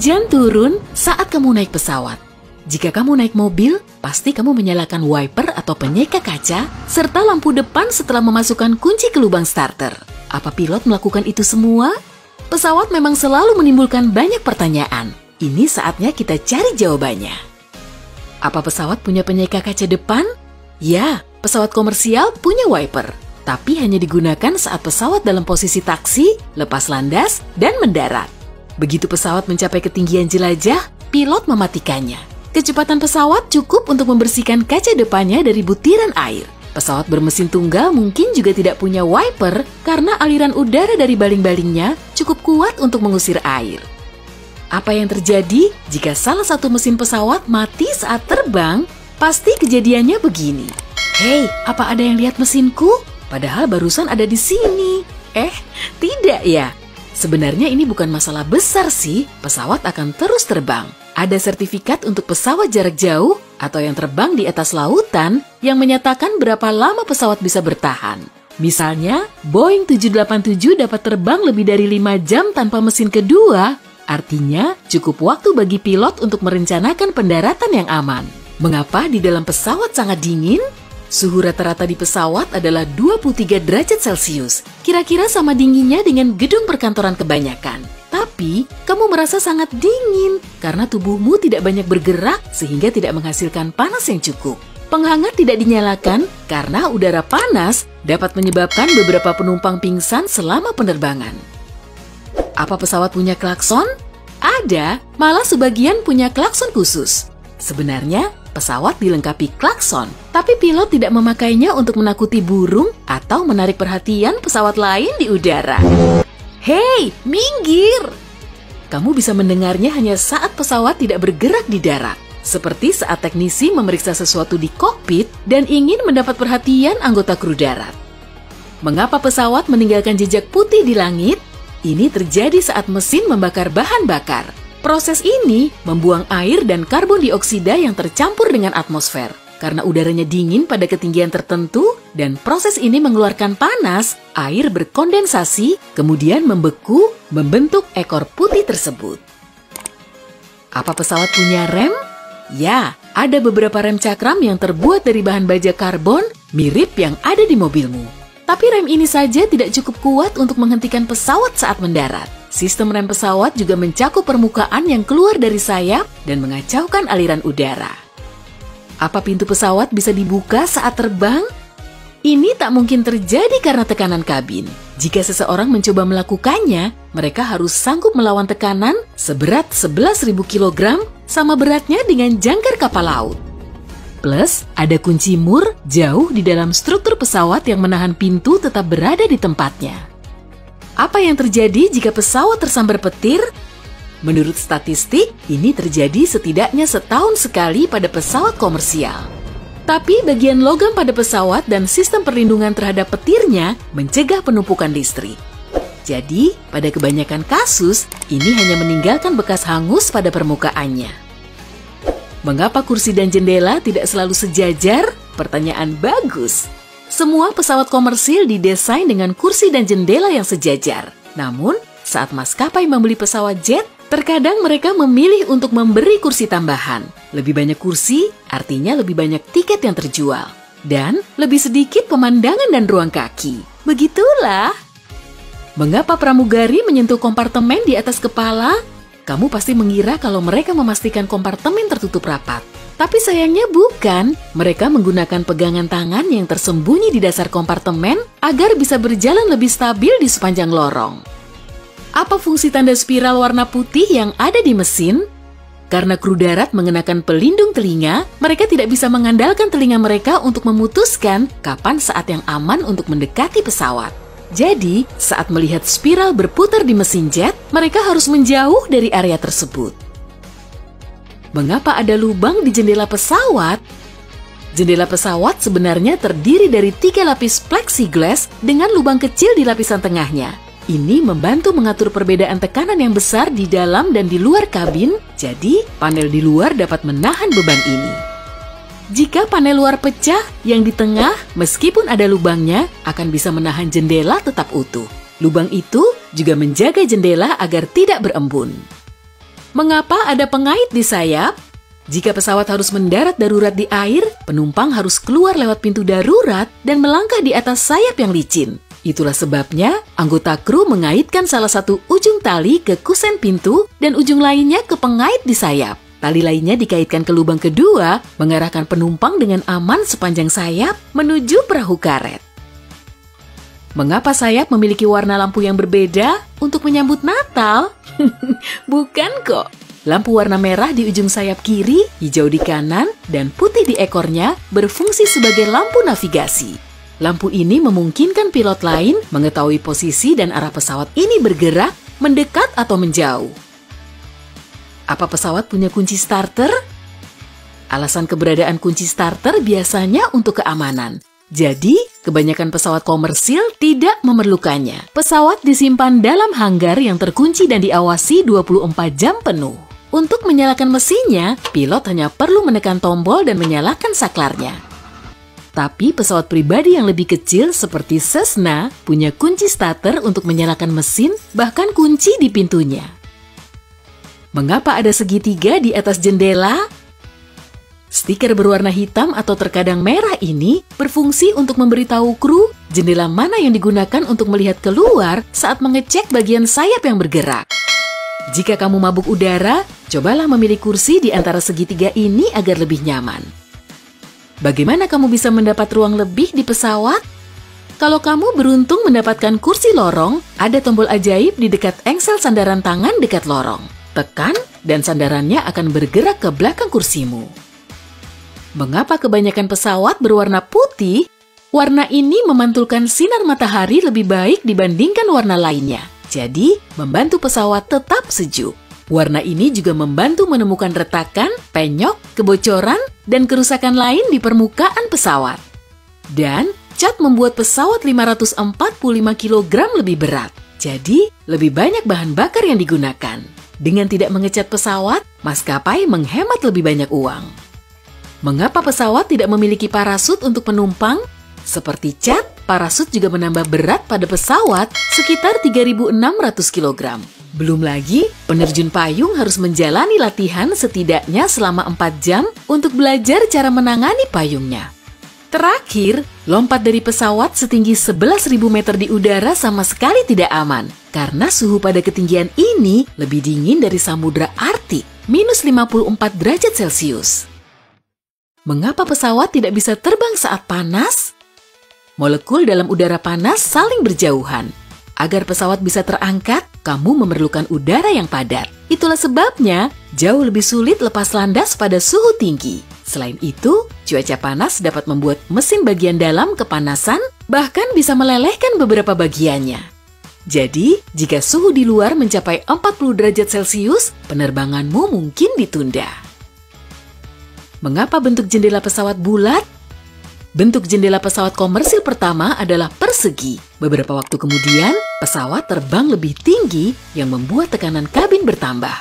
Hujan turun saat kamu naik pesawat. Jika kamu naik mobil, pasti kamu menyalakan wiper atau penyeka kaca, serta lampu depan setelah memasukkan kunci ke lubang starter. Apa pilot melakukan itu semua? Pesawat memang selalu menimbulkan banyak pertanyaan. Ini saatnya kita cari jawabannya. Apa pesawat punya penyeka kaca depan? Ya, pesawat komersial punya wiper, tapi hanya digunakan saat pesawat dalam posisi taksi, lepas landas, dan mendarat. Begitu pesawat mencapai ketinggian jelajah, pilot mematikannya. Kecepatan pesawat cukup untuk membersihkan kaca depannya dari butiran air. Pesawat bermesin tunggal mungkin juga tidak punya wiper karena aliran udara dari baling-balingnya cukup kuat untuk mengusir air. Apa yang terjadi jika salah satu mesin pesawat mati saat terbang? Pasti kejadiannya begini. Hei, apa ada yang lihat mesinku? Padahal barusan ada di sini. Tidak ya. Sebenarnya ini bukan masalah besar sih, pesawat akan terus terbang. Ada sertifikat untuk pesawat jarak jauh atau yang terbang di atas lautan yang menyatakan berapa lama pesawat bisa bertahan. Misalnya, Boeing 787 dapat terbang lebih dari 5 jam tanpa mesin kedua. Artinya, cukup waktu bagi pilot untuk merencanakan pendaratan yang aman. Mengapa di dalam pesawat sangat dingin? Suhu rata-rata di pesawat adalah 23 derajat Celcius. Kira-kira sama dinginnya dengan gedung perkantoran kebanyakan. Tapi, kamu merasa sangat dingin karena tubuhmu tidak banyak bergerak sehingga tidak menghasilkan panas yang cukup. Penghangat tidak dinyalakan karena udara panas dapat menyebabkan beberapa penumpang pingsan selama penerbangan. Apa pesawat punya klakson? Ada, malah sebagian punya klakson khusus. Sebenarnya, pesawat dilengkapi klakson, tapi pilot tidak memakainya untuk menakuti burung atau menarik perhatian pesawat lain di udara. Hei, minggir! Kamu bisa mendengarnya hanya saat pesawat tidak bergerak di darat, seperti saat teknisi memeriksa sesuatu di kokpit dan ingin mendapat perhatian anggota kru darat. Mengapa pesawat meninggalkan jejak putih di langit? Ini terjadi saat mesin membakar bahan bakar. Proses ini membuang air dan karbon dioksida yang tercampur dengan atmosfer. Karena udaranya dingin pada ketinggian tertentu dan proses ini mengeluarkan panas, air berkondensasi, kemudian membeku, membentuk ekor putih tersebut. Apa pesawat punya rem? Ya, ada beberapa rem cakram yang terbuat dari bahan baja karbon mirip yang ada di mobilmu. Tapi rem ini saja tidak cukup kuat untuk menghentikan pesawat saat mendarat. Sistem rem pesawat juga mencakup permukaan yang keluar dari sayap dan mengacaukan aliran udara. Apa pintu pesawat bisa dibuka saat terbang? Ini tak mungkin terjadi karena tekanan kabin. Jika seseorang mencoba melakukannya, mereka harus sanggup melawan tekanan seberat 11.000 kg sama beratnya dengan jangkar kapal laut. Plus, ada kunci mur jauh di dalam struktur pesawat yang menahan pintu tetap berada di tempatnya. Apa yang terjadi jika pesawat tersambar petir? Menurut statistik, ini terjadi setidaknya setahun sekali pada pesawat komersial. Tapi bagian logam pada pesawat dan sistem perlindungan terhadap petirnya mencegah penumpukan listrik. Jadi, pada kebanyakan kasus, ini hanya meninggalkan bekas hangus pada permukaannya. Mengapa kursi dan jendela tidak selalu sejajar? Pertanyaan bagus. Semua pesawat komersil didesain dengan kursi dan jendela yang sejajar. Namun, saat maskapai membeli pesawat jet, terkadang mereka memilih untuk memberi kursi tambahan. Lebih banyak kursi, artinya lebih banyak tiket yang terjual. Dan lebih sedikit pemandangan dan ruang kaki. Begitulah. Mengapa pramugari menyentuh kompartemen di atas kepala? Kamu pasti mengira kalau mereka memastikan kompartemen tertutup rapat. Tapi sayangnya bukan. Mereka menggunakan pegangan tangan yang tersembunyi di dasar kompartemen agar bisa berjalan lebih stabil di sepanjang lorong. Apa fungsi tanda spiral warna putih yang ada di mesin? Karena kru darat mengenakan pelindung telinga, mereka tidak bisa mengandalkan telinga mereka untuk memutuskan kapan saat yang aman untuk mendekati pesawat. Jadi, saat melihat spiral berputar di mesin jet, mereka harus menjauh dari area tersebut. Mengapa ada lubang di jendela pesawat? Jendela pesawat sebenarnya terdiri dari 3 lapis plexiglass dengan lubang kecil di lapisan tengahnya. Ini membantu mengatur perbedaan tekanan yang besar di dalam dan di luar kabin, jadi panel di luar dapat menahan beban ini. Jika panel luar pecah, yang di tengah, meskipun ada lubangnya, akan bisa menahan jendela tetap utuh. Lubang itu juga menjaga jendela agar tidak berembun. Mengapa ada pengait di sayap? Jika pesawat harus mendarat darurat di air, penumpang harus keluar lewat pintu darurat dan melangkah di atas sayap yang licin. Itulah sebabnya anggota kru mengaitkan salah satu ujung tali ke kusen pintu dan ujung lainnya ke pengait di sayap. Tali lainnya dikaitkan ke lubang kedua, mengarahkan penumpang dengan aman sepanjang sayap menuju perahu karet. Mengapa sayap memiliki warna lampu yang berbeda untuk menyambut Natal? Bukan kok. Lampu warna merah di ujung sayap kiri, hijau di kanan, dan putih di ekornya berfungsi sebagai lampu navigasi. Lampu ini memungkinkan pilot lain mengetahui posisi dan arah pesawat ini bergerak, mendekat atau menjauh. Apa pesawat punya kunci starter? Alasan keberadaan kunci starter biasanya untuk keamanan. Jadi, kebanyakan pesawat komersil tidak memerlukannya. Pesawat disimpan dalam hanggar yang terkunci dan diawasi 24 jam penuh. Untuk menyalakan mesinnya, pilot hanya perlu menekan tombol dan menyalakan saklarnya. Tapi pesawat pribadi yang lebih kecil seperti Cessna punya kunci starter untuk menyalakan mesin, bahkan kunci di pintunya. Mengapa ada segitiga di atas jendela? Stiker berwarna hitam atau terkadang merah ini berfungsi untuk memberitahu kru jendela mana yang digunakan untuk melihat keluar saat mengecek bagian sayap yang bergerak. Jika kamu mabuk udara, cobalah memilih kursi di antara segitiga ini agar lebih nyaman. Bagaimana kamu bisa mendapat ruang lebih di pesawat? Kalau kamu beruntung mendapatkan kursi lorong, ada tombol ajaib di dekat engsel sandaran tangan dekat lorong. Tekan dan sandarannya akan bergerak ke belakang kursimu. Mengapa kebanyakan pesawat berwarna putih? Warna ini memantulkan sinar matahari lebih baik dibandingkan warna lainnya. Jadi, membantu pesawat tetap sejuk. Warna ini juga membantu menemukan retakan, penyok, kebocoran, dan kerusakan lain di permukaan pesawat. Dan, cat membuat pesawat 545 kg lebih berat. Jadi, lebih banyak bahan bakar yang digunakan. Dengan tidak mengecat pesawat, maskapai menghemat lebih banyak uang. Mengapa pesawat tidak memiliki parasut untuk penumpang? Seperti cat, parasut juga menambah berat pada pesawat sekitar 3.600 kg. Belum lagi, penerjun payung harus menjalani latihan setidaknya selama 4 jam untuk belajar cara menangani payungnya. Terakhir, lompat dari pesawat setinggi 11.000 meter di udara sama sekali tidak aman, karena suhu pada ketinggian ini lebih dingin dari Samudra Arktik, minus 54 derajat Celcius. Mengapa pesawat tidak bisa terbang saat panas? Molekul dalam udara panas saling berjauhan. Agar pesawat bisa terangkat, kamu memerlukan udara yang padat. Itulah sebabnya jauh lebih sulit lepas landas pada suhu tinggi. Selain itu, cuaca panas dapat membuat mesin bagian dalam kepanasan, bahkan bisa melelehkan beberapa bagiannya. Jadi, jika suhu di luar mencapai 40 derajat Celcius, penerbanganmu mungkin ditunda. Mengapa bentuk jendela pesawat bulat? Bentuk jendela pesawat komersil pertama adalah persegi. Beberapa waktu kemudian, pesawat terbang lebih tinggi yang membuat tekanan kabin bertambah.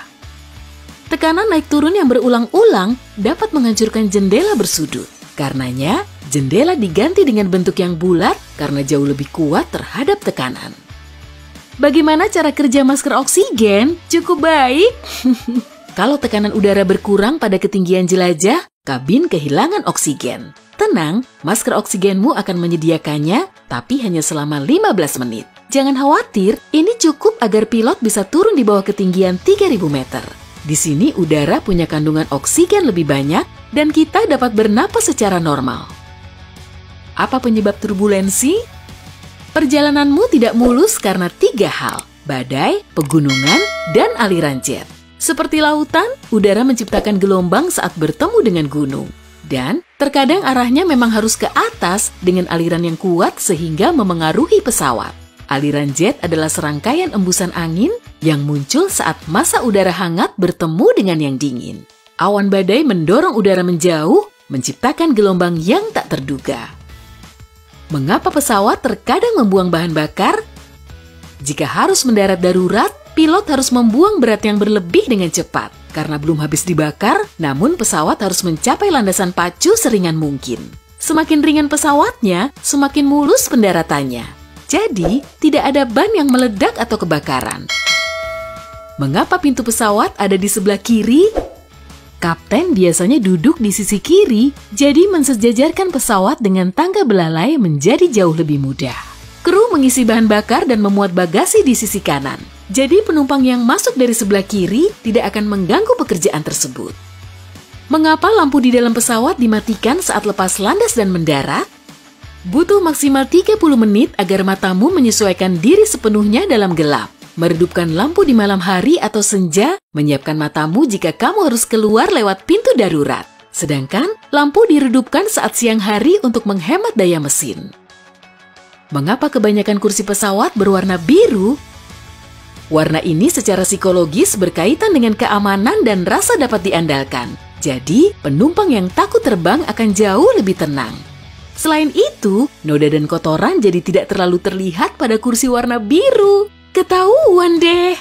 Tekanan naik turun yang berulang-ulang dapat menghancurkan jendela bersudut. Karenanya, jendela diganti dengan bentuk yang bulat karena jauh lebih kuat terhadap tekanan. Bagaimana cara kerja masker oksigen? Cukup baik. Kalau tekanan udara berkurang pada ketinggian jelajah, kabin kehilangan oksigen. Tenang, masker oksigenmu akan menyediakannya, tapi hanya selama 15 menit. Jangan khawatir, ini cukup agar pilot bisa turun di bawah ketinggian 3.000 meter. Di sini udara punya kandungan oksigen lebih banyak dan kita dapat bernapas secara normal. Apa penyebab turbulensi? Perjalananmu tidak mulus karena 3 hal: badai, pegunungan, dan aliran jet. Seperti lautan, udara menciptakan gelombang saat bertemu dengan gunung. Dan terkadang arahnya memang harus ke atas dengan aliran yang kuat sehingga memengaruhi pesawat. Aliran jet adalah serangkaian embusan angin yang muncul saat massa udara hangat bertemu dengan yang dingin. Awan badai mendorong udara menjauh, menciptakan gelombang yang tak terduga. Mengapa pesawat terkadang membuang bahan bakar? Jika harus mendarat darurat, pilot harus membuang berat yang berlebih dengan cepat. Karena belum habis dibakar, namun pesawat harus mencapai landasan pacu seringan mungkin. Semakin ringan pesawatnya, semakin mulus pendaratannya. Jadi, tidak ada ban yang meledak atau kebakaran. Mengapa pintu pesawat ada di sebelah kiri? Kapten biasanya duduk di sisi kiri, jadi mensejajarkan pesawat dengan tangga belalai menjadi jauh lebih mudah. Kru mengisi bahan bakar dan memuat bagasi di sisi kanan. Jadi penumpang yang masuk dari sebelah kiri tidak akan mengganggu pekerjaan tersebut. Mengapa lampu di dalam pesawat dimatikan saat lepas landas dan mendarat? Butuh maksimal 30 menit agar matamu menyesuaikan diri sepenuhnya dalam gelap. Meredupkan lampu di malam hari atau senja, menyiapkan matamu jika kamu harus keluar lewat pintu darurat. Sedangkan lampu diredupkan saat siang hari untuk menghemat daya mesin. Mengapa kebanyakan kursi pesawat berwarna biru? Warna ini secara psikologis berkaitan dengan keamanan dan rasa dapat diandalkan. Jadi, penumpang yang takut terbang akan jauh lebih tenang. Selain itu, noda dan kotoran jadi tidak terlalu terlihat pada kursi warna biru. Ketahuan deh!